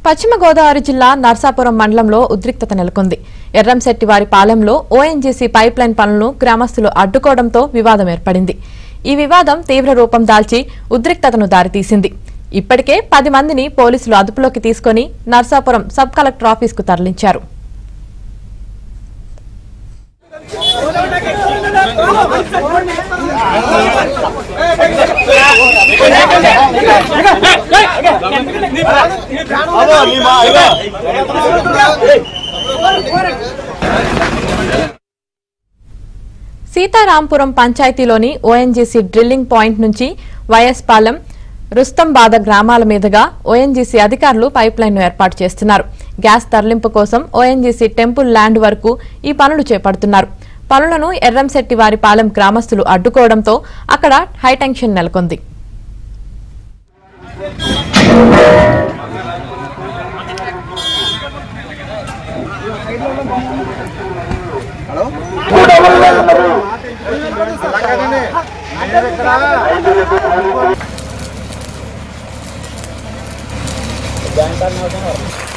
పశ్చిమ గోదావరి జిల్లా నర్సాపురం మండలంలో ఉద్రిక్తత నెలకొంది. ఎర్రంశెట్టివారి పాలెంలో ఓఎన్జీసీ పైప్లైన్ పనులను గ్రామస్తులు అడ్డుకోవడంతో వివాదం ఏర్పడింది. ఈ వివాదం తీవ్ర రూపం దాల్చి ఉద్రిక్తతను దారితీసింది. ఇప్పటికే 10 మందిని పోలీసులు అదుపులోకి తీసుకుని నర్సాపురం సబ్ కలెక్టర్ ఆఫీసుకు తరలించారు. సీతారాంపురం పంచాయతీలోని ఓఎన్జీసీ డ్రిల్లింగ్ పాయింట్ నుంచి వైఎస్పాలెం, రుస్తంబాద గ్రామాల మీదుగా ఓఎన్జీసీ అధికారులు పైప్లైన్ను ఏర్పాటు చేస్తున్నారు. గ్యాస్ తరలింపు కోసం ఓఎన్జీసీ టెంపుల్ ల్యాండ్ వరకు ఈ పనులు చేపడుతున్నారు. పనులను ఎర్రంశెట్టివారి పాలెం గ్రామస్తులు అడ్డుకోవడంతో అక్కడ హైటెన్షన్ నెలకొంది. jangan